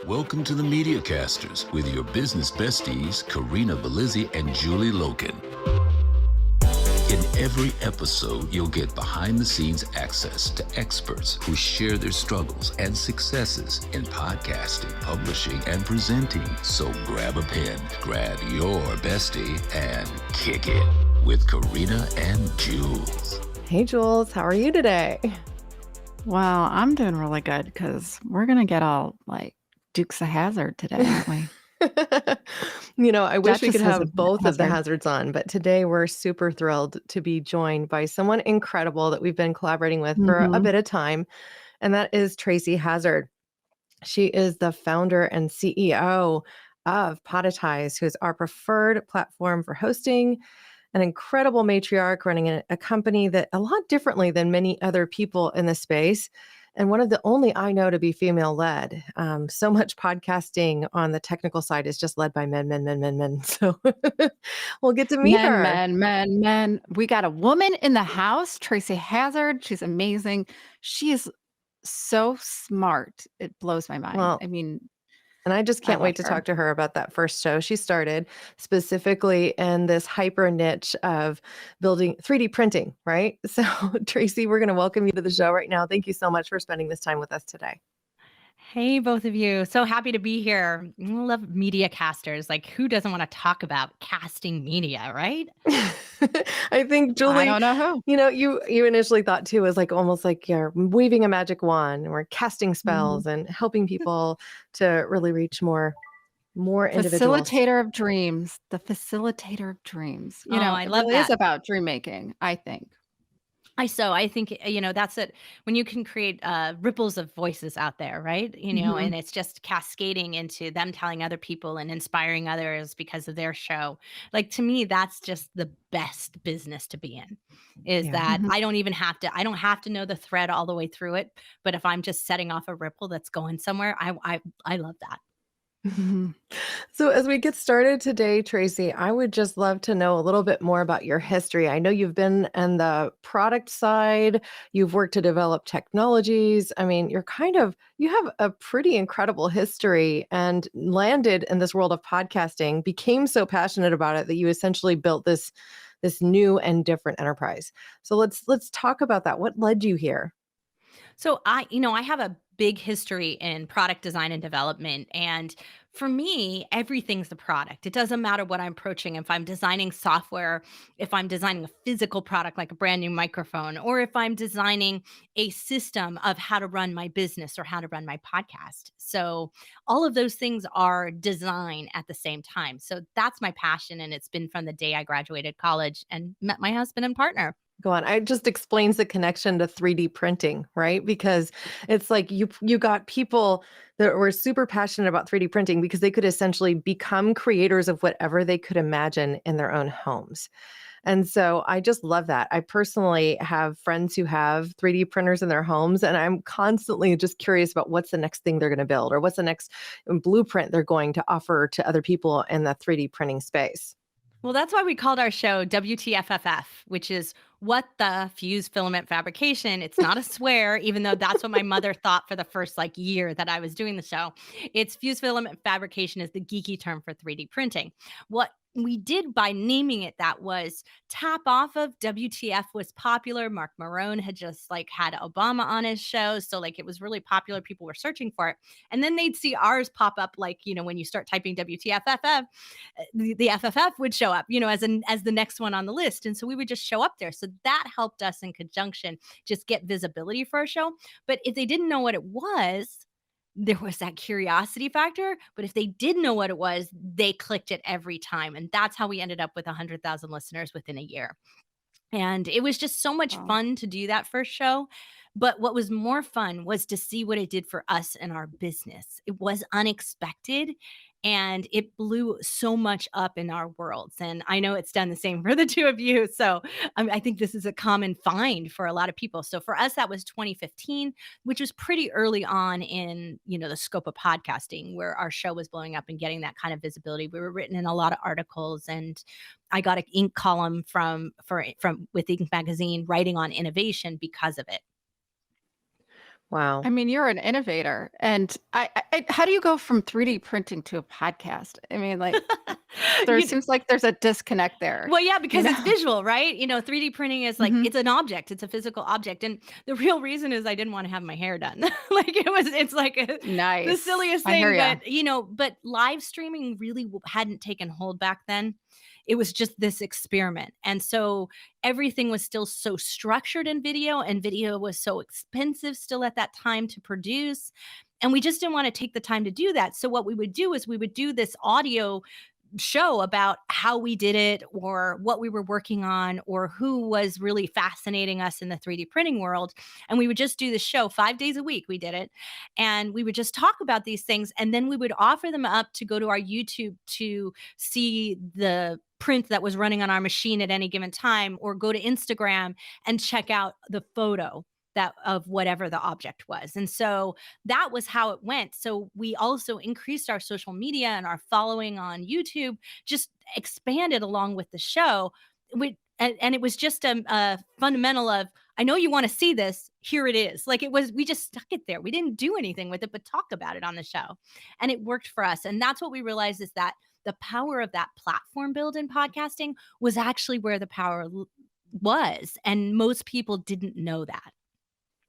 Welcome to the Mediacasters with your business besties, Corinna Belizzi and Julie Loken. In every episode, you'll get behind-the-scenes access to experts who share their struggles and successes in podcasting, publishing, and presenting. So grab a pen, grab your bestie, and kick it with Corinna and Jules. Hey, Jules, how are you today? Well, I'm doing really good because we're going to get all like Dukes of Hazzard today, aren't we? I wish we Duchess could has a have both of the hazard. hazards on, but today we're super thrilled to be joined by someone incredible that we've been collaborating with for a bit of time, and that is Tracy Hazzard. She is the founder and CEO of Podetize, who is our preferred platform for hosting, an incredible matriarch running a company that a lot differently than many other people in the space. And one of the only I know to be female-led. So much podcasting on the technical side is just led by men. So we'll get to meet her. Men. We got a woman in the house, Tracy Hazzard. She's amazing. She is so smart. It blows my mind. Well, I mean, and I just can't wait to talk to her about that first show she started, specifically in this hyper niche of building 3D printing, right? So, Tracy, we're going to welcome you to the show right now. Thank you so much for spending this time with us today. Hey, both of you. So happy to be here. I love media casters. Like, who doesn't want to talk about casting media, right? I think, Julie, I don't know who. You initially thought too was like almost like you're waving a magic wand and we're casting spells and helping people to really reach more individuals. Facilitator of dreams. The facilitator of dreams. I love it that. is about dream making, I think. I think, that's it. When you can create ripples of voices out there, right? And it's just cascading into them telling other people and inspiring others because of their show. Like, to me, that's just the best business to be in, is that I don't have to know the thread all the way through it. But if I'm just setting off a ripple that's going somewhere, I love that. So as we get started today, Tracy, I would just love to know a little bit more about your history. I know you've been on the product side, you've worked to develop technologies. I mean, you have a pretty incredible history and landed in this world of podcasting, became so passionate about it that you essentially built this new and different enterprise. So let's talk about that. What led you here? So I have a big history in product design and development. And for me, everything's the product. It doesn't matter what I'm approaching. If I'm designing software, if I'm designing a physical product like a brand new microphone, or if I'm designing a system of how to run my business or how to run my podcast. So all of those things are design at the same time. So that's my passion. And it's been from the day I graduated college and met my husband and partner. Go on. It just explains the connection to 3D printing, right? Because it's like you got people that were super passionate about 3D printing because they could essentially become creators of whatever they could imagine in their own homes. And so I just love that. I personally have friends who have 3D printers in their homes, and I'm constantly just curious about what's the next thing they're going to build or what's the next blueprint they're going to offer to other people in the 3D printing space. Well, that's why we called our show WTFFF, which is what the fused filament fabrication. It's not a swear, even though that's what my mother thought for the first year that I was doing the show. It's fused filament fabrication is the geeky term for 3D printing. What we did by naming it that was tap off of WTF was popular. Mark Marone had just had Obama on his show. So it was really popular. People were searching for it. And then they'd see ours pop up when you start typing WTFFF, the FFF would show up, as the next one on the list. And so we would just show up there. So that helped us in conjunction just get visibility for our show. But if they didn't know what it was, there was that curiosity factor. But if they did know what it was, they clicked it every time. And that's how we ended up with 100,000 listeners within a year. And it was just so much fun to do that first show. But what was more fun was to see what it did for us and our business. It was unexpected. And it blew so much up in our worlds. And I know it's done the same for the two of you. So I think this is a common find for a lot of people. So for us, that was 2015, which was pretty early on in, the scope of podcasting, where our show was blowing up and getting that kind of visibility. We were written in a lot of articles, and I got an Inc. column with Inc. magazine writing on innovation because of it. Wow. I mean, you're an innovator. And how do you go from 3D printing to a podcast? I mean, like, there You seems like there's a disconnect there, Well, yeah, you because it's know? visual, right? 3D printing is like, Mhm. it's an object, it's a physical object. And the real reason is I didn't want to have my hair done. It's like the Nice. silliest I hear thing, ya. but live streaming really hadn't taken hold back then. It was just this experiment. And so everything was still so structured in video, and video was so expensive still at that time to produce. And we just didn't want to take the time to do that. So what we would do is we would do this audio show about how we did it or what we were working on or who was really fascinating us in the 3D printing world. And we would just do the show 5 days a week. We did it. And we would just talk about these things. And then we would offer them up to go to our YouTube to see the print that was running on our machine at any given time, or go to Instagram and check out the photo that of whatever the object was. And so that was how it went. So we also increased our social media, and our following on YouTube just expanded along with the show. And it was just a fundamental of, I know you want to see this, here it is. Like, it was, we just stuck it there. We didn't do anything with it, but talk about it on the show. And it worked for us. And that's what we realized, is that the power of that platform build in podcasting was actually where the power was. And most people didn't know that.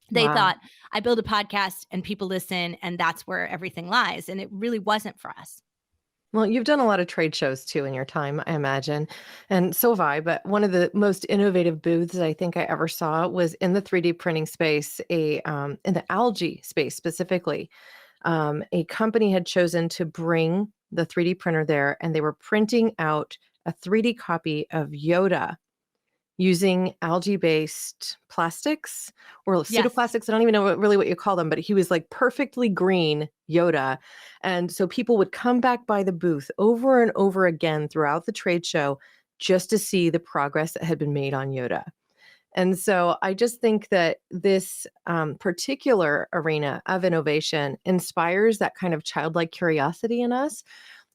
They Wow. thought, I build a podcast and people listen, and that's where everything lies. And it really wasn't for us. Well, you've done a lot of trade shows too in your time, I imagine. And so have I. But one of the most innovative booths I think I ever saw was in the 3D printing space, in the algae space specifically. A company had chosen to bring the 3D printer there, and they were printing out a 3D copy of Yoda using algae-based plastics or Yes. pseudoplastics. I don't even know what you call them, but he was like perfectly green Yoda. And so people would come back by the booth over and over again throughout the trade show just to see the progress that had been made on Yoda. And so I just think that this particular arena of innovation inspires that kind of childlike curiosity in us.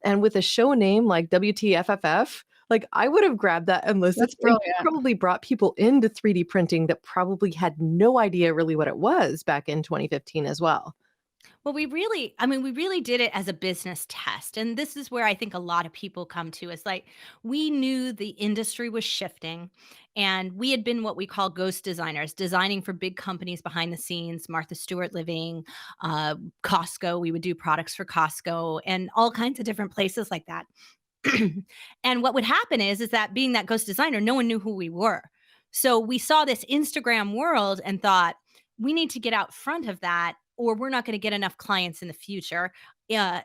And with a show name like WTFFF, like I would have grabbed that and listened. That's And brilliant. probably brought people into 3D printing that probably had no idea really what it was back in 2015 as well. Well, we really did it as a business test. And this is where I think a lot of people come to, is like, we knew the industry was shifting, and we had been what we call ghost designers, designing for big companies behind the scenes, Martha Stewart Living, Costco. We would do products for Costco and all kinds of different places like that. And what would happen is that, being that ghost designer, no one knew who we were. So we saw this Instagram world and thought, we need to get out front of that, or we're not going to get enough clients in the future.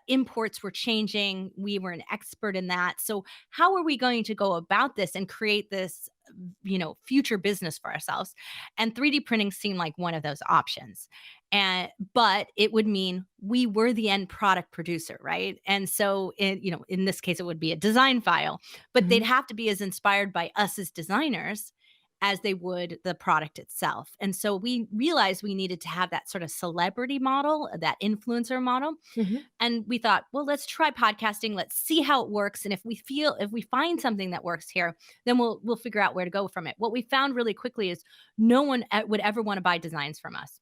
Imports were changing. We were an expert in that. So how are we going to go about this and create this, future business for ourselves? And 3D printing seemed like one of those options. But it would mean we were the end product producer, right? And so in this case, it would be a design file, but they'd Mhm. have to be as inspired by us as designers as they would the product itself. And so we realized we needed to have that sort of celebrity model, that influencer model. Mhm. And we thought, well, let's try podcasting. Let's see how it works. And if we find something that works here, then we'll figure out where to go from it. What we found really quickly is no one would ever want to buy designs from us.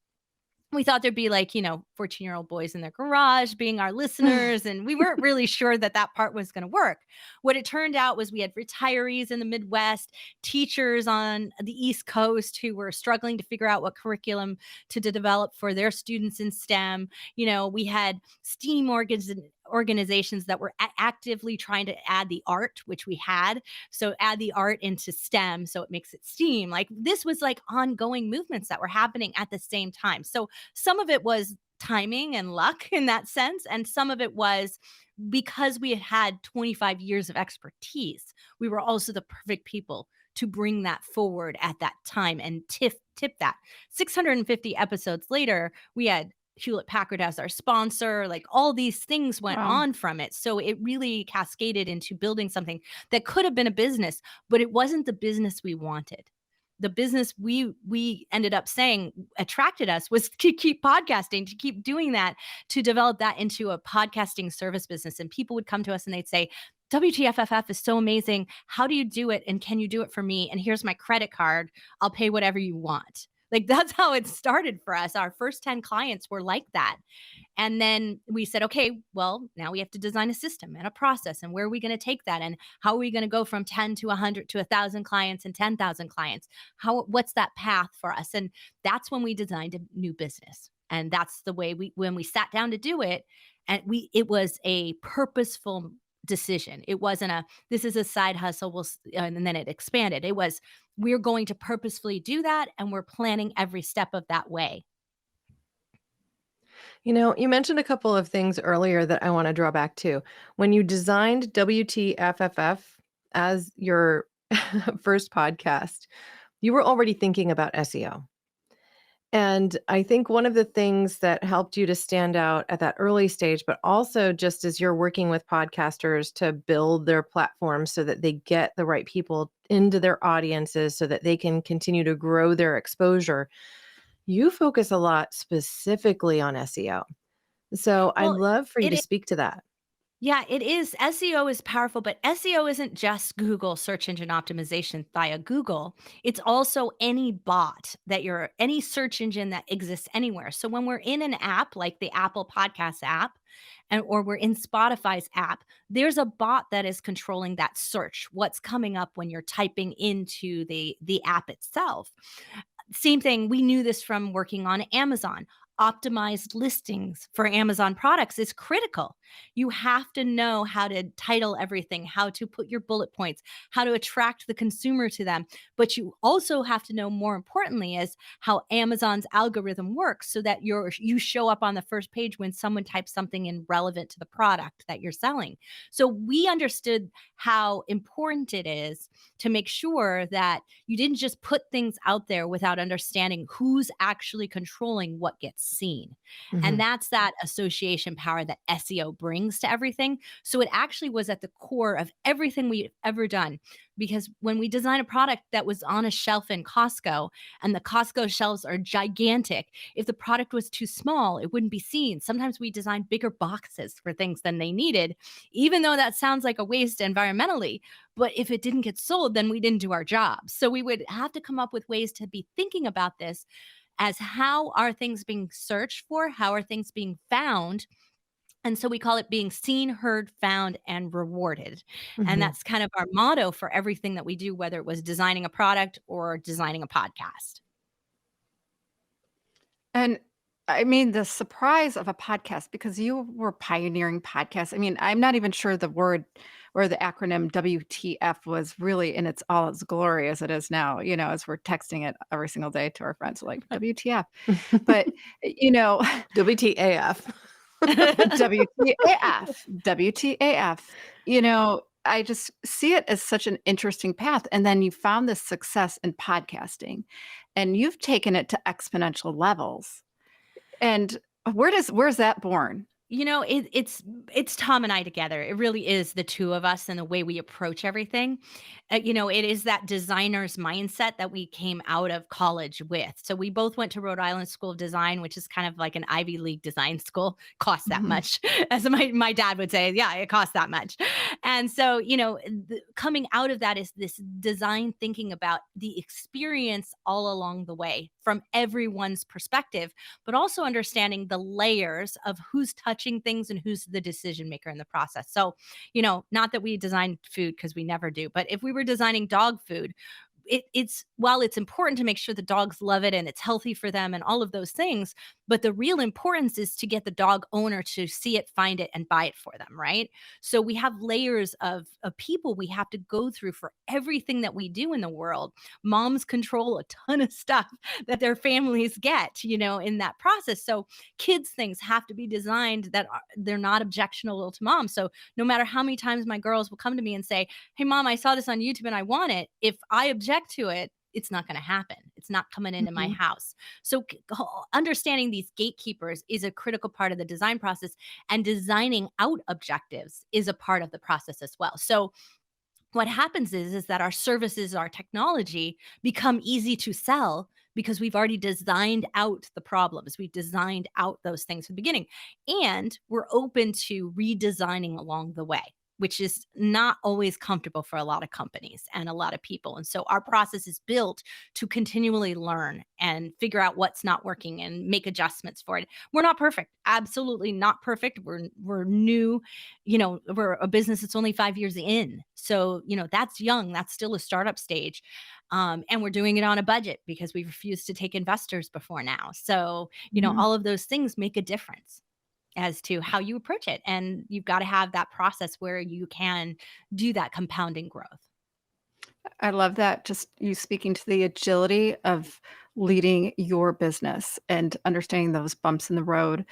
We thought there'd be 14-year-old boys in their garage being our listeners. And we weren't really sure that that part was going to work. What it turned out was we had retirees in the Midwest, teachers on the East Coast who were struggling to figure out what curriculum to develop for their students in STEM. We had STEAM organizations that were actively trying to add the art, which we had. So add the art into STEM so it makes it STEAM. Like, this was like ongoing movements that were happening at the same time. So some of it was timing and luck in that sense. And some of it was because we had 25 years of expertise. We were also the perfect people to bring that forward at that time and tip that. 650 episodes later, we had Hewlett Packard as our sponsor. Like, all these things went Wow. on from it. So it really cascaded into building something that could have been a business, but it wasn't the business we wanted. The business we ended up saying attracted us was to keep podcasting, to keep doing that, to develop that into a podcasting service business. And people would come to us and they'd say, WTFFF is so amazing. How do you do it? And can you do it for me? And here's my credit card. I'll pay whatever you want. Like that's how it started for us. Our first 10 clients were like that. And then we said, okay, well, now we have to design a system and a process. And where are we going to take that? And how are we going to go from 10 to 100 to 1,000 clients and 10,000 clients? What's that path for us? And that's when we designed a new business. And that's the way when we sat down to do it, and it was a purposeful decision. It wasn't this is a side hustle. And then it expanded. It was, we're going to purposefully do that. And we're planning every step of that way. You mentioned a couple of things earlier that I want to draw back to. When you designed WTFFF as your first podcast, you were already thinking about SEO. And I think one of the things that helped you to stand out at that early stage, but also just as you're working with podcasters to build their platforms so that they get the right people into their audiences so that they can continue to grow their exposure, you focus a lot specifically on SEO. So I'd Well, love for you it to speak to that. Yeah, it is. SEO is powerful, but SEO isn't just Google search engine optimization via Google. It's also any bot any search engine that exists anywhere. So when we're in an app like the Apple Podcast app, or we're in Spotify's app, there's a bot that is controlling that search, what's coming up when you're typing into the app itself. Same thing. We knew this from working on Amazon. Optimized listings for Amazon products is critical. You have to know how to title everything, how to put your bullet points, how to attract the consumer to them. But you also have to know, more importantly, is how Amazon's algorithm works so that you show up on the first page when someone types something in relevant to the product that you're selling. So we understood how important it is to make sure that you didn't just put things out there without understanding who's actually controlling what gets seen. And Mhm. that's that association power that SEO brings to everything. So it actually was at the core of everything we've ever done. Because when we design a product that was on a shelf in Costco, and the Costco shelves are gigantic, if the product was too small, it wouldn't be seen. Sometimes we design bigger boxes for things than they needed, even though that sounds like a waste environmentally. But if it didn't get sold, then we didn't do our job. So we would have to come up with ways to be thinking about this as how are things being searched for? How are things being found? And so we call it being seen, heard, found, and rewarded. And Mhm. that's kind of our motto for everything that we do, whether it was designing a product or designing a podcast. And I mean, the surprise of a podcast, because you were pioneering podcasts. I mean, I'm not even sure the word or the acronym WTF was really in all its glory as it is now, as we're texting it every single day to our friends, like WTF. But, WTAF. WTAF, WTAF. I just see it as such an interesting path. And then you found this success in podcasting and you've taken it to exponential levels. And where's that born? It's Tom and I together. It really is the two of us and the way we approach everything. It is that designer's mindset that we came out of college with. So we both went to Rhode Island School of Design, which is kind of like an Ivy League design school. Costs that Mhm. much, as my dad would say. Yeah, it costs that much. And so, coming out of that is this design thinking about the experience all along the way from everyone's perspective, but also understanding the layers of who's touching things and who's the decision maker in the process. So, not that we design food because we never do, but if we were designing dog food, while it's important to make sure the dogs love it and it's healthy for them and all of those things, but the real importance is to get the dog owner to see it, find it, and buy it for them, right? So we have layers of people we have to go through for everything that we do in the world. Moms control a ton of stuff that their families get, in that process. So kids things have to be designed that they're not objectionable to mom. So no matter how many times my girls will come to me and say, "Hey mom, I saw this on YouTube and I want it," if I object to it, it's not going to happen. It's not coming into my Mhm. house. So understanding these gatekeepers is a critical part of the design process, and designing out objectives is a part of the process as well. So what happens is that our services, our technology become easy to sell because we've already designed out the problems. We've designed out those things from the beginning, and we're open to redesigning along the way. which is not always comfortable for a lot of companies and a lot of people. And so our process is built to continually learn and figure out what's not working and make adjustments for it. We're not perfect. Absolutely not perfect. We're new. We're a business that's only 5 years in. So, that's young. That's still a startup stage. And we're doing it on a budget because we refused to take investors before now. So, all of those things make a difference as to how you approach it. And you've got to have that process where you can do that compounding growth. I love that. Just you speaking to the agility of leading your business and understanding those bumps in the road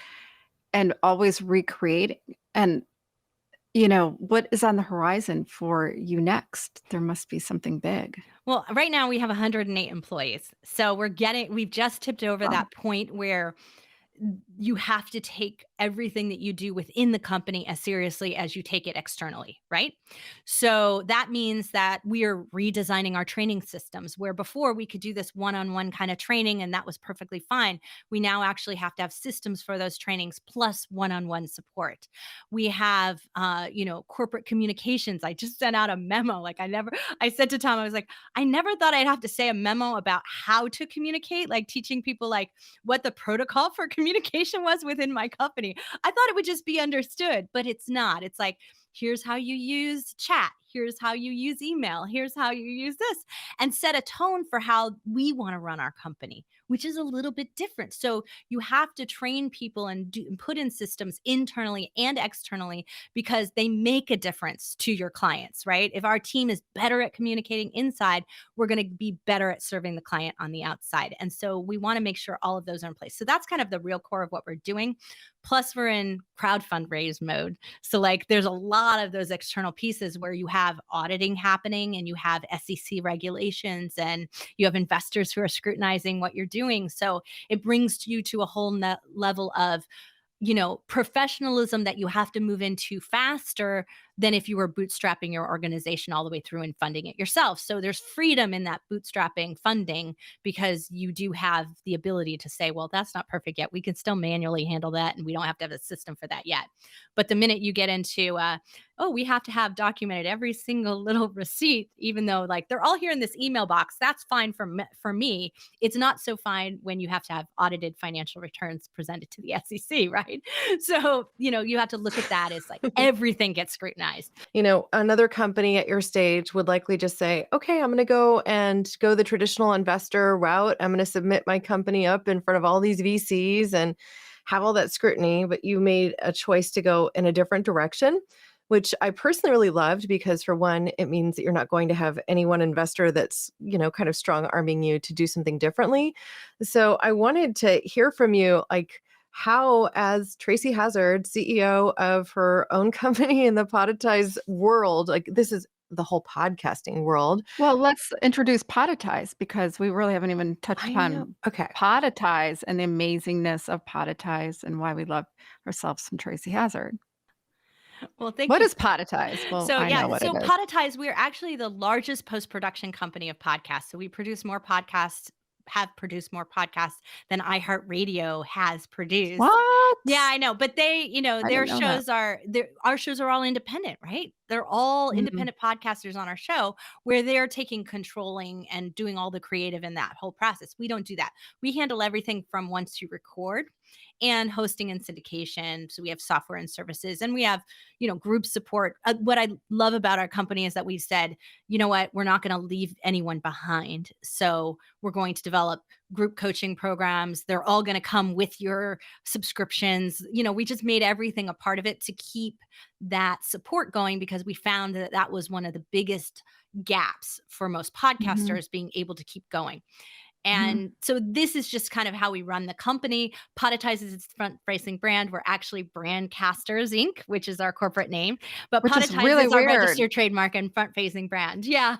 and always recreating. And, what is on the horizon for you next? There must be something big. Well, right now we have 108 employees. So we've just tipped over Wow. that point where you have to take everything that you do within the company as seriously as you take it externally, right? So that means that we are redesigning our training systems where before we could do this one-on-one kind of training and that was perfectly fine. We now actually have to have systems for those trainings plus one-on-one support. We have, corporate communications. I just sent out a memo. I said to Tom, I was like, I never thought I'd have to say a memo about how to communicate, like teaching people like what the protocol for communication was within my company. I thought it would just be understood, but it's not. It's like, here's how you use chat. Here's how you use email. Here's how you use this, and set a tone for how we want to run our company, which is a little bit different. So you have to train people and put in systems internally and externally because they make a difference to your clients, right? If our team is better at communicating inside, we're going to be better at serving the client on the outside. And so we want to make sure all of those are in place. So that's kind of the real core of what we're doing. Plus, we're in crowd fundraise mode. So there's a lot of those external pieces where you have auditing happening and you have SEC regulations and you have investors who are scrutinizing what you're doing. So it brings you to a whole level of professionalism that you have to move into faster than if you were bootstrapping your organization all the way through and funding it yourself. So there's freedom in that bootstrapping funding because you do have the ability to say, well, that's not perfect yet. We can still manually handle that and we don't have to have a system for that yet. But the minute you get into, we have to have documented every single little receipt, even though they're all here in this email box, that's fine for me. It's not so fine when you have to have audited financial returns presented to the SEC, right? So, you have to look at that as everything gets scrutinized. Another company at your stage would likely just say, okay, I'm going to go the traditional investor route. I'm going to submit my company up in front of all these VCs and have all that scrutiny. But you made a choice to go in a different direction, which I personally really loved because for one, it means that you're not going to have any one investor that's, kind of strong arming you to do something differently. So I wanted to hear from you, how, as Tracy Hazzard, CEO of her own company in the Podetize world, this is the whole podcasting world. Well, let's introduce Podetize because we really haven't even touched on Podetize and the amazingness of Podetize and why we love ourselves some Tracy Hazzard. Well, thank What you. is Podetize? Well, So I know what it is. Podetize, we're actually the largest post-production company of podcasts. So we have produced more podcasts than iHeartRadio has produced. What? Yeah, I know. But they, their didn't know that. our shows are all independent, right? They're all independent podcasters on our show where they're taking controlling and doing all the creative in that whole process. We don't do that. We handle everything from once you record and hosting and syndication. So we have software and services and we have, group support. What I love about our company is that we've said, you know what, we're not going to leave anyone behind. So we're going to develop group coaching programs. They're all going to come with your subscriptions. We just made everything a part of it to keep that support going because we found that that was one of the biggest gaps for most podcasters being able to keep going. And so this is just kind of how we run the company. Podetize is its front-facing brand. We're actually Brandcasters Inc., which is our corporate name. But Which is Podetize really is our weird. registered trademark and front-facing brand. Yeah.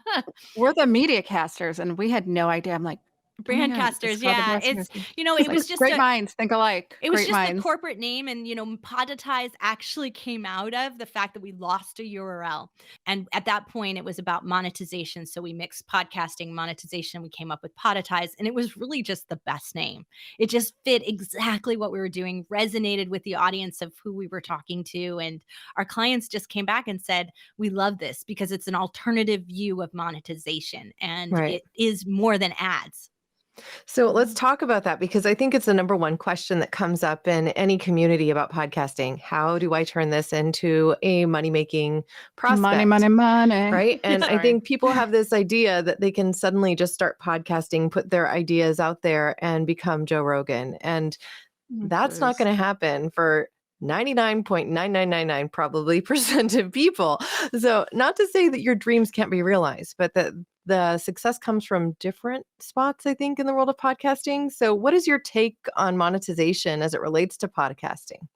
We're the media casters, and we had no idea. I'm like, Oh my God, it's Brandcasters, called the yeah. It's, Brandcasters. it Like was just great minds think alike. it was Great just the minds. corporate name, and Podetize actually came out of the fact that we lost a URL. And at that point, it was about monetization. So we mixed podcasting, monetization. We came up with Podetize, and it was really just the best name. It just fit exactly what we were doing, resonated with the audience of who we were talking to, and our clients just came back and said, "We love this because it's an alternative view of monetization, and Right. it is more than ads." So let's talk about that because I think it's the number one question that comes up in any community about podcasting. How do I turn this into a money-making Money, prospect? money, money. Right. And I Sorry. think people have this idea that they can suddenly just start podcasting, put their ideas out there and become Joe Rogan. And that's not Please. going to happen for 99.9999 probably percent of people. So not to say that your dreams can't be realized, but that the success comes from different spots, I think, in the world of podcasting. So what is your take on monetization as it relates to podcasting?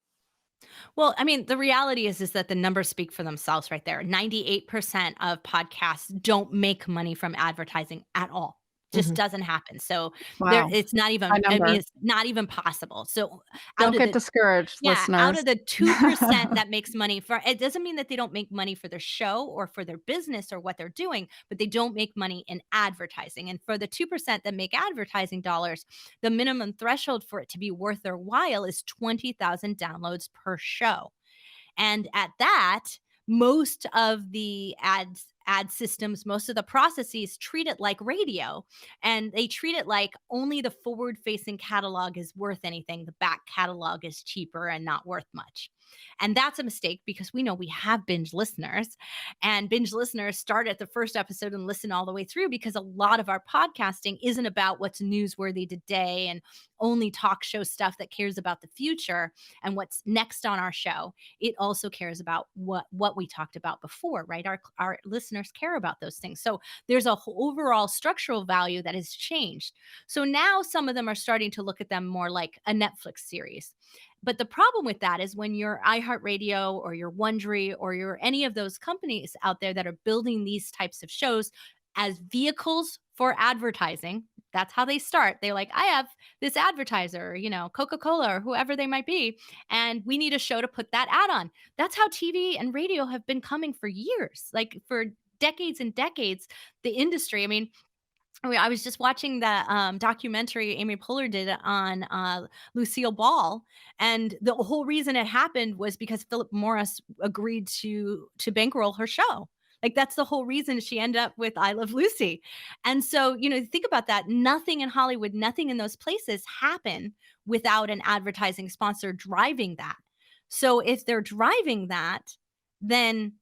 Well, I mean, the reality is that the numbers speak for themselves right there. 98% of podcasts don't make money from advertising at all. Just Mhm. doesn't happen. So Wow. it's not High even, number. it's not even possible. So out Don't of get the discouraged, yeah, out listeners. of the 2% that makes money, for it doesn't mean that they don't make money for their show or for their business or what they're doing, but they don't make money in advertising. And for the 2% that make advertising dollars, the minimum threshold for it to be worth their while is 20,000 downloads per show. And at that, most of the ad systems, most of the processes treat it like radio, and they treat it like only the forward facing catalog is worth anything. The back catalog is cheaper and not worth much. And that's a mistake because we know we have binge listeners, and binge listeners start at the first episode and listen all the way through because a lot of our podcasting isn't about what's newsworthy today and only talk show stuff that cares about the future and what's next on our show. It also cares about what we talked about before, right? Our listeners care about those things. So there's a whole overall structural value that has changed. So now some of them are starting to look at them more like a Netflix series. But the problem with that is when you're iHeartRadio or you're Wondery or you're any of those companies out there that are building these types of shows as vehicles for advertising, that's how they start. They're like, I have this advertiser, Coca-Cola or whoever they might be, and we need a show to put that ad on. That's how TV and radio have been coming for years, like for decades and decades. The industry, I was just watching that documentary Amy Poehler did on Lucille Ball, and the whole reason it happened was because Philip Morris agreed to bankroll her show. Like that's the whole reason she ended up with I Love Lucy. And so, think about that. Nothing in Hollywood, nothing in those places happen without an advertising sponsor driving that. So if they're driving that, then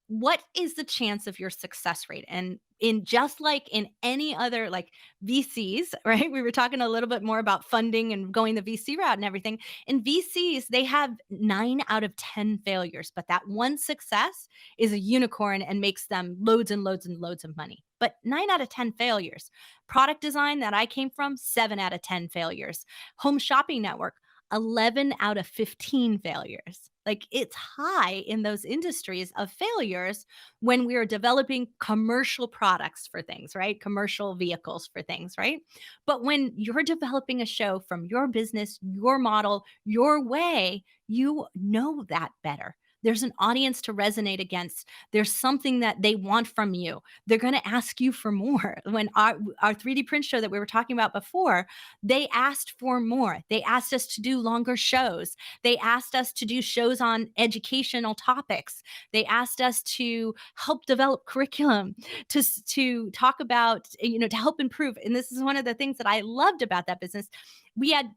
what is the chance of your success rate? And in just like in any other like VCs, right? We were talking a little bit more about funding and going the VC route and everything. In VCs, they have 9 out of 10 failures, but that one success is a unicorn and makes them loads and loads and loads of money. But 9 out of 10 failures. Product design that I came from, 7 out of 10 failures. Home shopping network, 11 out of 15 failures. Like it's high in those industries of failures when we are developing commercial products for things, right? Commercial vehicles for things, right? But when you're developing a show from your business, your model, your way, you know that better. There's an audience to resonate against. There's something that they want from you. They're going to ask you for more. When our 3D print show that we were talking about before, they asked for more. They asked us to do longer shows. They asked us to do shows on educational topics. They asked us to help develop curriculum, to talk about, to help improve. And this is one of the things that I loved about that business.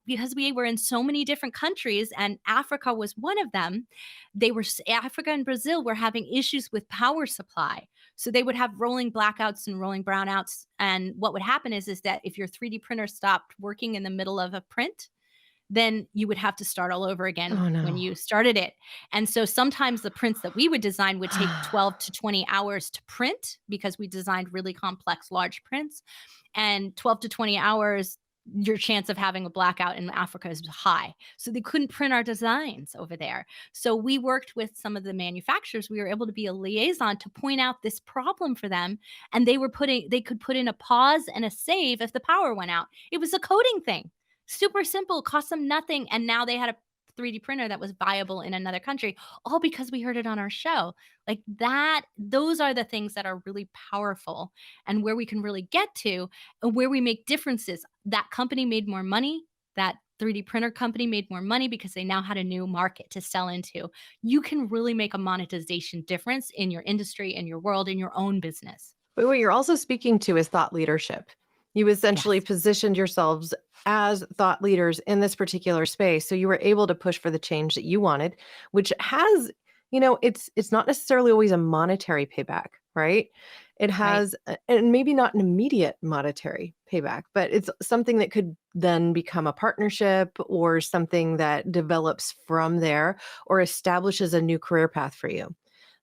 Because we were in so many different countries and Africa was one of them. Africa and Brazil were having issues with power supply. So they would have rolling blackouts and rolling brownouts. And what would happen is that if your 3D printer stopped working in the middle of a print, then you would have to start all over again Oh, no. when you started it. And so sometimes the prints that we would design would take 12 to 20 hours to print because we designed really complex, large prints. And 12 to 20 hours your chance of having a blackout in Africa is high. So they couldn't print our designs over there. So we worked with some of the manufacturers. We were able to be a liaison to point out this problem for them. And they could put in a pause and a save if the power went out. It was a coding thing. Super simple, cost them nothing. And now they had a 3D printer that was viable in another country, all because we heard it on our show. Like that, those are the things that are really powerful and where we can really get to and where we make differences. That company made more money. That 3D printer company made more money because they now had a new market to sell into. You can really make a monetization difference in your industry, in your world, in your own business. But what you're also speaking to is thought leadership. You essentially Yes. positioned yourselves as thought leaders in this particular space. So you were able to push for the change that you wanted, which has, it's not necessarily always a monetary payback, right? It has, and maybe not an immediate monetary payback, but it's something that could then become a partnership or something that develops from there or establishes a new career path for you.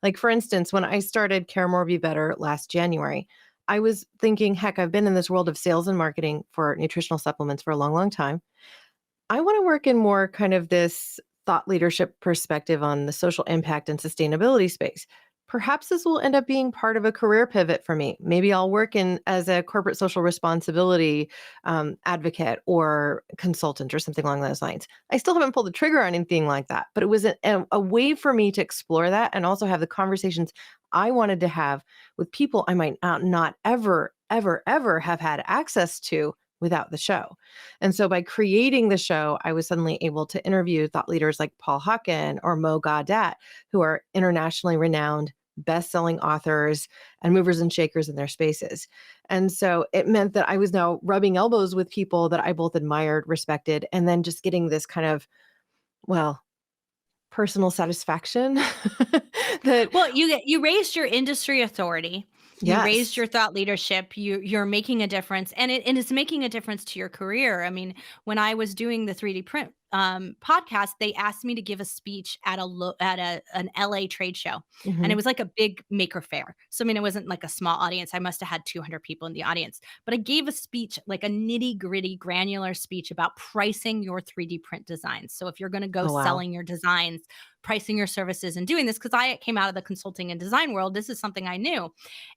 Like, for instance, when I started Care More Be Better last January, I was thinking, heck, I've been in this world of sales and marketing for nutritional supplements for a long, long time. I want to work in more kind of this thought leadership perspective on the social impact and sustainability space. Perhaps this will end up being part of a career pivot for me. Maybe I'll work in as a corporate social responsibility advocate or consultant or something along those lines. I still haven't pulled the trigger on anything like that, but it was a way for me to explore that and also have the conversations I wanted to have with people I might not ever, ever, ever have had access to without the show. And so by creating the show, I was suddenly able to interview thought leaders like Paul Hawken or Mo Gaudat, who are internationally renowned best-selling authors and movers and shakers in their spaces. And so it meant that I was now rubbing elbows with people that I both admired, respected, and then just getting this kind of, well, personal satisfaction that, Well, you raised your industry authority. You raised yes. your thought leadership. You're making a difference, and it's making a difference to your career. I mean, when I was doing the 3D print podcast, they asked me to give a speech at an LA trade show, and it Mhm. was like a big maker fair. So I mean, it wasn't like a small audience. I must have had 200 people in the audience, but I gave a speech, like a nitty gritty, granular speech about pricing your 3D print designs. So if you're going to go Oh, wow. selling your designs, pricing your services, and doing this, because I came out of the consulting and design world, this is something I knew.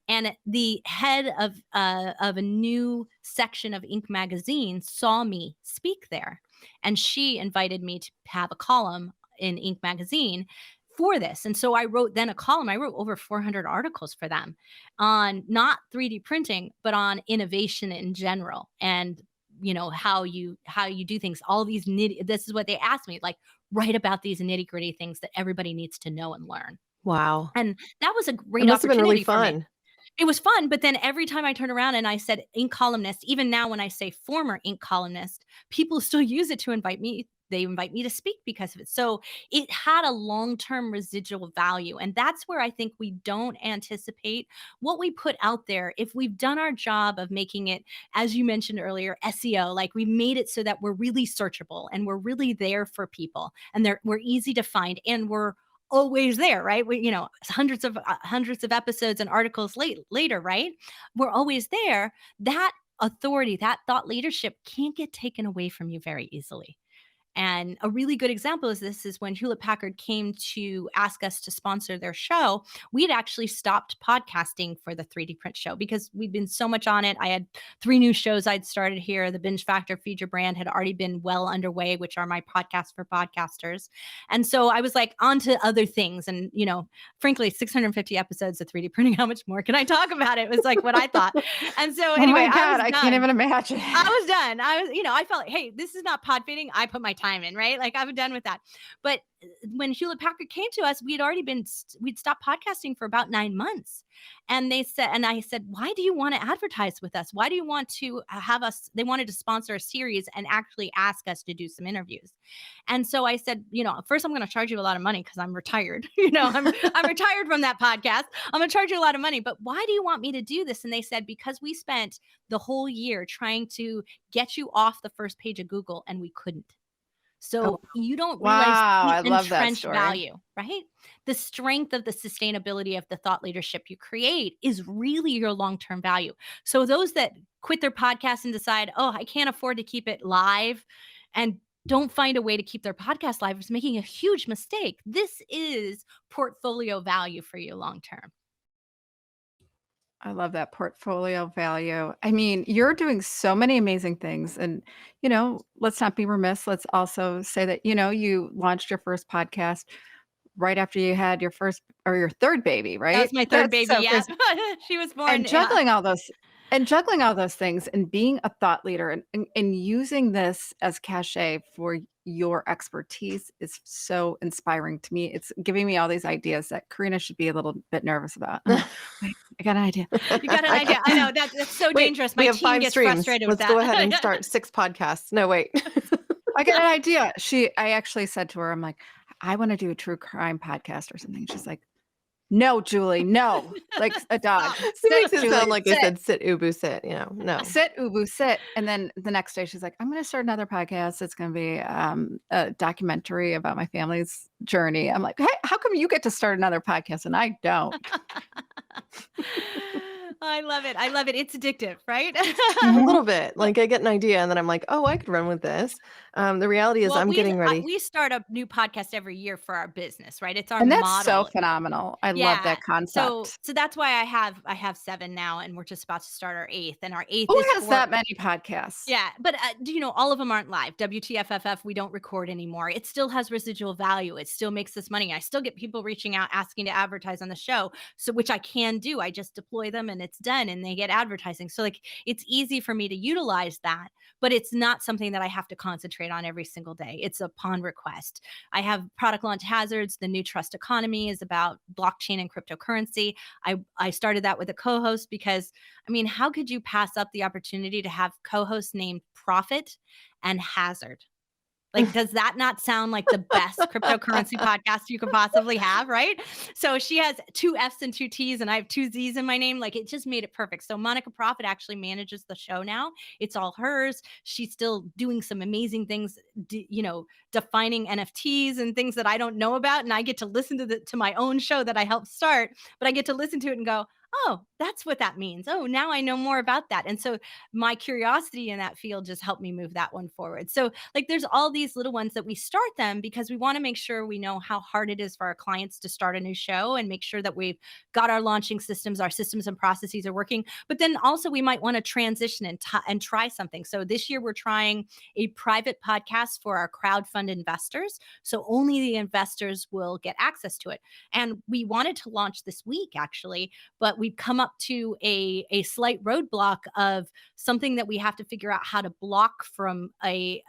And the head of a new section of Inc. magazine saw me speak there, and she invited me to have a column in Inc. magazine for this. And so I wrote then a column. I wrote over 400 articles for them on not 3D printing, but on innovation in general, and how you do things. All these this is what they asked me, like, write about these nitty gritty things that everybody needs to know and learn. Wow. And that was a It great must have been really opportunity for me. fun. It was fun, but then every time I turn around and I said ink columnist, even now when I say former ink columnist, people still use it to invite me. They invite me to speak because of it. So it had a long-term residual value. And that's where I think we don't anticipate what we put out there. If we've done our job of making it, as you mentioned earlier, SEO, like we made it so that we're really searchable and we're really there for people, and we're easy to find, and we're always there, right? We, hundreds of episodes and articles later, right? We're always there. That authority, that thought leadership can't get taken away from you very easily. And a really good example is when Hewlett Packard came to ask us to sponsor their show. We had actually stopped podcasting for the 3D print show because we'd been so much on it. I had 3 new shows I'd started here. The Binge Factor, Feed Your Brand had already been well underway, which are my podcasts for podcasters. And so I was like on to other things. And, frankly, 650 episodes of 3D printing, how much more can I talk about it? Was like what I thought. And so Oh anyway, my God, I can't done. even imagine. I was done. I felt like, hey, this is not pod fading. I put my time in, right? Like I'm done with that. But when Hewlett Packard came to us, we'd stopped podcasting for about 9 months. And I said, why do you want to advertise with us? Why do you want to have us? They wanted to sponsor a series and actually ask us to do some interviews. And so I said, first I'm going to charge you a lot of money because I'm retired. I'm retired from that podcast. I'm going to charge you a lot of money. But why do you want me to do this? And they said, because we spent the whole year trying to get you off the first page of Google and we couldn't. So you don't realize Wow, I the love that entrenched story. value, right? The strength of the sustainability of the thought leadership you create is really your long-term value. So those that quit their podcast and decide, oh, I can't afford to keep it live and don't find a way to keep their podcast live is making a huge mistake. This is portfolio value for you long-term. I love that portfolio value. I mean, you're doing so many amazing things. And, let's not be remiss. Let's also say that, you launched your first podcast right after you had your first or your third baby, That was right? my third That's baby. so Yeah. crazy. She was born. And juggling all those things and being a thought leader and using this as cachet for your expertise is so inspiring to me. It's giving me all these ideas that Corinna should be a little bit nervous about. I'm like, wait, I got an idea. You got an I idea. I know that's so Wait, dangerous. we My have team 5 gets streams. frustrated with Let's that. go ahead and start 6 podcasts. No, wait. got an idea. I actually said to her, I'm like, I want to do a true crime podcast or something. She's like, no, Julie, no. Like a dog. She Sit, makes it Julie, sound like I sit. said sit, ubu, sit, no. Sit, ubu, sit. And then the next day she's like, I'm going to start another podcast. It's going to be a documentary about my family's journey. I'm like, hey, how come you get to start another podcast and I don't? I love it. I love it. It's addictive, right? A little bit. Like I get an idea and then I'm like, oh, I could run with this. The reality is Well, I'm getting ready. we start a new podcast every year for our business, right? It's our And that's so model. phenomenal. I love Yeah. that concept. So that's why I have 7 now, and we're just about to start our 8th. And our 8th Who is has for that many podcasts? Yeah, but do you know all of them aren't live? WTFFF, we don't record anymore. It still has residual value. It still makes us money. I still get people reaching out asking to advertise on the show, so which I can do. I just deploy them and it's done, and they get advertising. So like it's easy for me to utilize that, but it's not something that I have to concentrate on every single day. It's upon request. I have product launch hazards. The new trust economy is about blockchain and cryptocurrency. I started that with a co-host because I mean, how could you pass up the opportunity to have co-hosts named Profit and Hazard? Like, does that not sound like the best cryptocurrency podcast you could possibly have, right? So she has 2 F's and 2 T's, and I have 2 Z's in my name. Like, it just made it perfect. So Monica Profit actually manages the show now. It's all hers. She's still doing some amazing things, defining NFTs and things that I don't know about. And I get to listen to my own show that I helped start, but I get to listen to it and go, oh, that's what that means. Oh, now I know more about that. And so my curiosity in that field just helped me move that one forward. So like there's all these little ones that we start them because we want to make sure we know how hard it is for our clients to start a new show and make sure that we've got our launching systems, our systems and processes are working. But then also we might want to transition and try something. So this year we're trying a private podcast for our crowdfund investors. So only the investors will get access to it. And we wanted to launch this week actually, but we've come up to a slight roadblock of something that we have to figure out how to block from an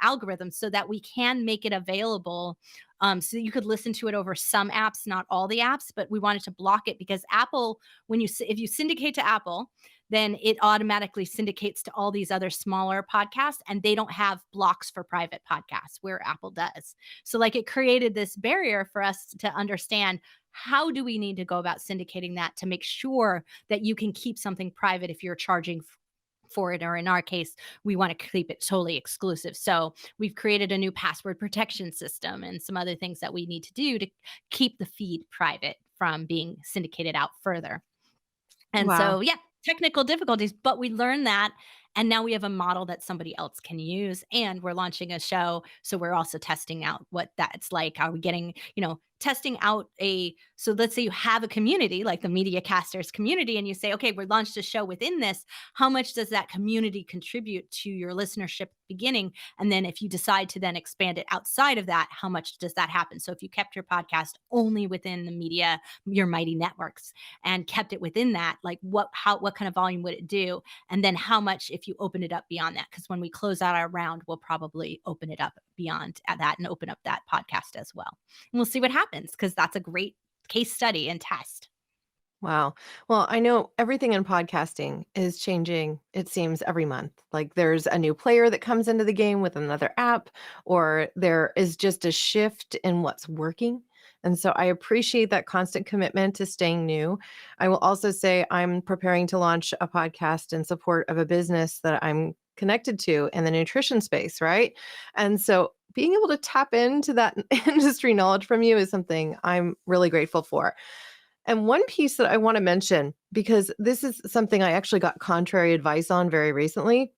algorithm so that we can make it available so that you could listen to it over some apps, not all the apps, but we wanted to block it because Apple, if you syndicate to Apple, then it automatically syndicates to all these other smaller podcasts, and they don't have blocks for private podcasts where Apple does. So like it created this barrier for us to understand how do we need to go about syndicating that to make sure that you can keep something private if you're charging for it, or in our case, we want to keep it totally exclusive. So we've created a new password protection system and some other things that we need to do to keep the feed private from being syndicated out further. And Wow. so, yeah, technical difficulties, but we learned that. And now we have a model that somebody else can use. And we're launching a show. So we're also testing out what that's like. Are we getting, testing out so let's say you have a community like the Media Casters community, and you say, okay, we're launched a show within this. How much does that community contribute to your listenership beginning? And then if you decide to then expand it outside of that, how much does that happen? So if you kept your podcast only within the media, your mighty networks, and kept it within that, like what kind of volume would it do? And then how much if you open it up beyond that? Because when we close out our round, we'll probably open it up beyond that and open up that podcast as well. And we'll see what happens because that's a great case study and test. Wow. Well, I know everything in podcasting is changing, it seems, every month. Like there's a new player that comes into the game with another app, or there is just a shift in what's working. And so I appreciate that constant commitment to staying new. I will also say I'm preparing to launch a podcast in support of a business that I'm connected to in the nutrition space, right? And so being able to tap into that industry knowledge from you is something I'm really grateful for. And one piece that I want to mention, because this is something I actually got contrary advice on very recently.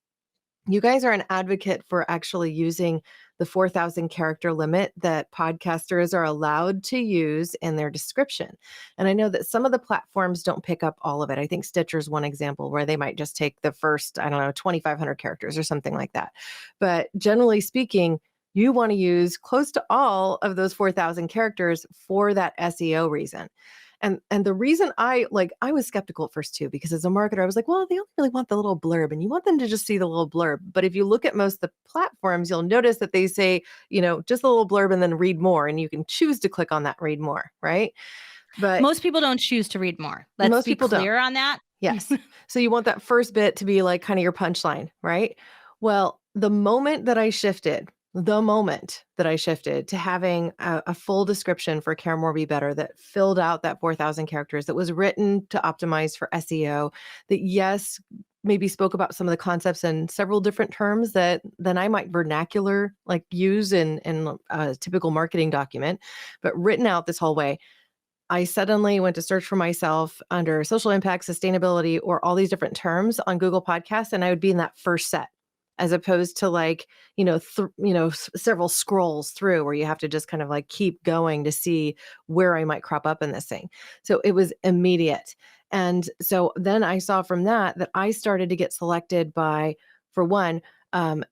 You guys are an advocate for actually using the 4,000 character limit that podcasters are allowed to use in their description. And I know that some of the platforms don't pick up all of it. I think Stitcher's one example where they might just take the first, I don't know, 2,500 characters or something like that. But generally speaking, you want to use close to all of those 4,000 characters for that SEO reason. And the reason I was skeptical at first too, because as a marketer, I was like, well, they only really want the little blurb and you want them to just see the little blurb. But if you look at most of the platforms, you'll notice that they say, just a little blurb and then read more. And you can choose to click on that read more, right? But most people don't choose to read more. Let's most be people clear on that. Yes. So you want that first bit to be like kind of your punchline, right? Well, the moment that I shifted to having a full description for Care More Be Better that filled out that 4,000 characters, that was written to optimize for SEO, that yes, maybe spoke about some of the concepts in several different terms that then I might vernacular like use in a typical marketing document, but written out this whole way. I suddenly went to search for myself under social impact, sustainability, or all these different terms on Google Podcasts, and I would be in that first set, as opposed to several scrolls through where you have to just kind of like keep going to see where I might crop up in this thing. So it was immediate. And so then I saw from that I started to get selected by, for one, a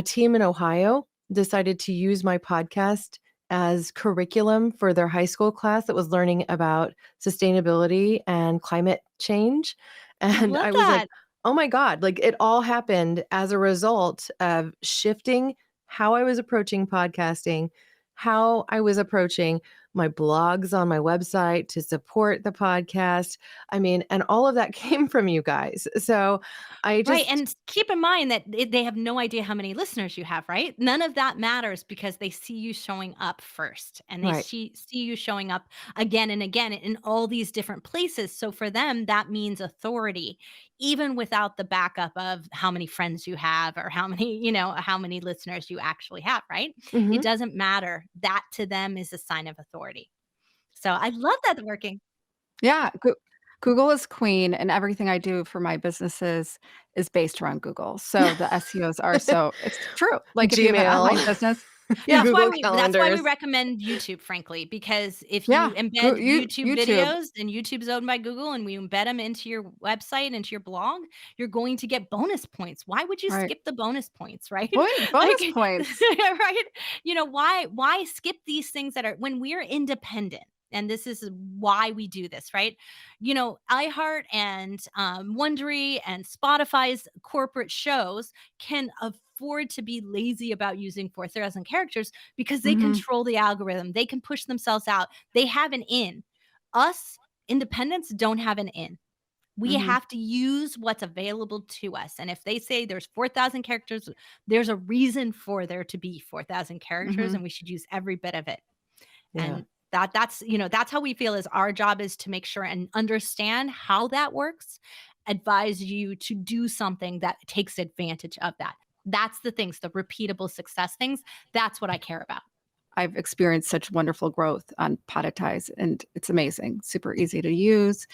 team in Ohio decided to use my podcast as curriculum for their high school class that was learning about sustainability and climate change. And Love I was like, that. oh my God, like it all happened as a result of shifting how I was approaching podcasting, how I was approaching my blogs on my website to support the podcast. I mean, and all of that came from you guys. So I Right. just, And keep in mind that they have no idea how many listeners you have, right? None of that matters because they see you showing up first and they right. see you showing up again and again in all these different places. So for them, that means authority, even without the backup of how many friends you have or how many listeners you actually have, right? It Mhm. doesn't matter. That to them is a sign of authority. So I love that working. Yeah, Google is queen, and everything I do for my businesses is based around Google. So the SEOs are it's true. Like if you have an Gmail, online business, yeah, That's why Google we calendars. recommend YouTube, frankly, because if you yeah, embed YouTube YouTube, videos and YouTube's owned by Google and we embed them into your website, into your blog, you're going to get bonus points. Why would you right? skip the bonus points, right? Bonus Like, points. right? Why skip these things that are when we're independent? And this is why we do this, right? iHeart and Wondery and Spotify's corporate shows can afford to be lazy about using 4,000 characters because they Hmm. control the algorithm. They can push themselves out. They have an in. Us independents don't have an in. We Hmm. have to use what's available to us. And if they say there's 4,000 characters, there's a reason for there to be 4,000 characters Hmm. and we should use every bit of it. Yeah. And that's how we feel is our job is to make sure and understand how that works, advise you to do something that takes advantage of that. That's the things, the repeatable success things. That's what I care about. I've experienced such wonderful growth on Podetize, and it's amazing. Super easy to use,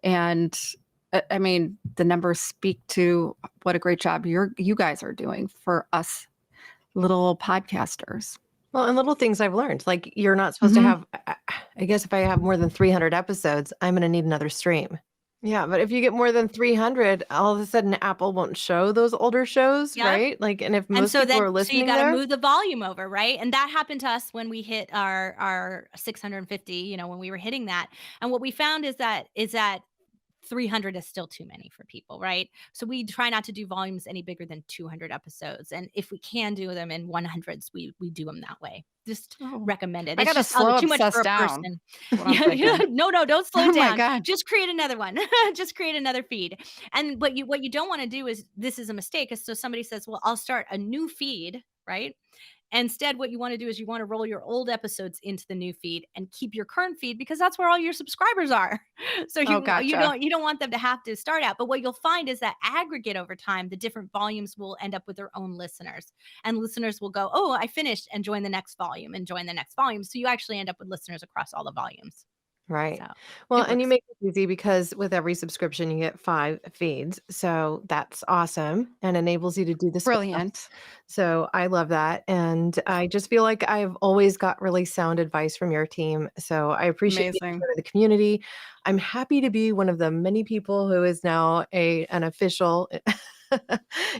and I mean the numbers speak to what a great job you guys are doing for us little podcasters. Well, and little things I've learned, like you're not supposed to Hmm. have, I guess if I have more than 300 episodes, I'm going to need another stream. Yeah, but if you get more than 300, all of a sudden Apple won't show those older shows, Yep. right? Like, and if And most so people are you listening got to there, move the volume over, right? And that happened to us when we hit our 650, when we were hitting that. And what we found is that 300 is still too many for people, right? So we try not to do volumes any bigger than 200 episodes. And if we can do them in 100s, we do them that way. Just Oh, recommend it. I It's gotta just slow too much obsess for a down. person. That's what I'm Yeah, yeah. thinking. No, don't slow Oh it my down. God. Just create another one. Just create another feed. And what you don't want to do is, this is a mistake. Is so somebody says, well, I'll start a new feed, right? Instead, what you want to do is you want to roll your old episodes into the new feed and keep your current feed because that's where all your subscribers are. So you gotcha. don't want them to have to start out. But what you'll find is that aggregate over time, the different volumes will end up with their own listeners. And listeners will go, oh, I finished, and join the next volume and join the next volume. So you actually end up with listeners across all the volumes. Right. So Well, it and you works. make it easy because with every subscription, you get 5 feeds. So that's awesome and enables you to do this. Brilliant. So I love that. And I just feel like I've always got really sound advice from your team. So I appreciate being Amazing. part of the community. I'm happy to be one of the many people who is now an official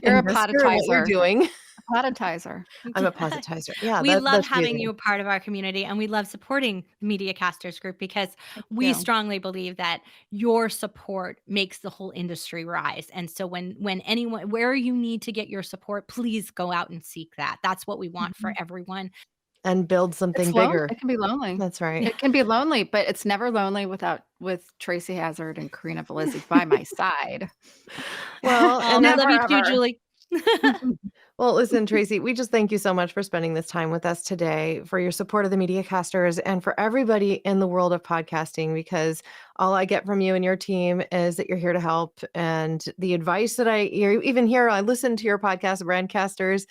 You're a investor in what you're podetizer. doing. Podetizer. I'm a podetizer. Yeah, We love that's having amazing. you a part of our community, and we love supporting the Media Casters group because Thank we you. strongly believe that your support makes the whole industry rise. And so when anyone, where you need to get your support, please go out and seek that. That's what we want for Mhm. everyone. And build something It's lonely. bigger. It can be lonely. That's right. It can be lonely, but it's never lonely with Tracy Hazzard and Corinna Jules by my side. Well, Oh, and we that's love you too, ever. Julie. Well, listen, Tracy, we just thank you so much for spending this time with us today, for your support of the Media Casters, and for everybody in the world of podcasting, because all I get from you and your team is that you're here to help. And the advice that I even hear, I listen to your podcast, Brandcasters,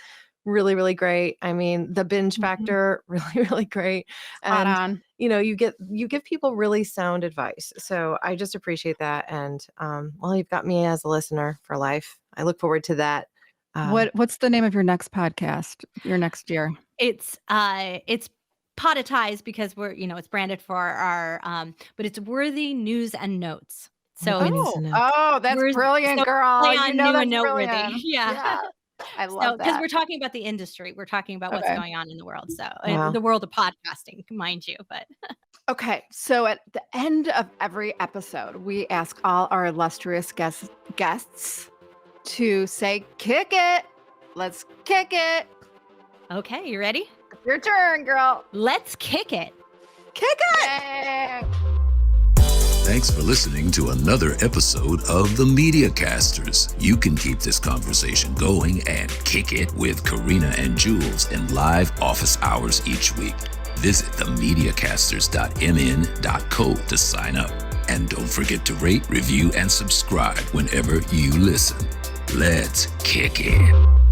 really, really great. I mean, the binge Mhm. factor, really, really great. Spot And on. you give people really sound advice. So I just appreciate that. And well, you've got me as a listener for life. I look forward to that. What's the name of your next podcast? Your next year? It's Podetize because it's branded for our but it's Worthy News and Notes. So Worthy it's News and Notes. Oh, that's brilliant, so girl. play You on know new that's and noteworthy. brilliant. Yeah. I So love because that. we're talking about the industry, we're talking about what's Okay. going on in the world. So Wow. the world of podcasting, mind you, but Okay, so at the end of every episode, we ask all our illustrious guests to say, kick it. Let's kick it. okay, you ready? It's your turn, girl. Let's kick it. Kick it. Yay. Thanks for listening to another episode of The Media Casters. You can keep this conversation going and kick it with Corinna and Jules in live office hours each week. Visit themediacasters.mn.co to sign up. And don't forget to rate, review, and subscribe whenever you listen. Let's kick it.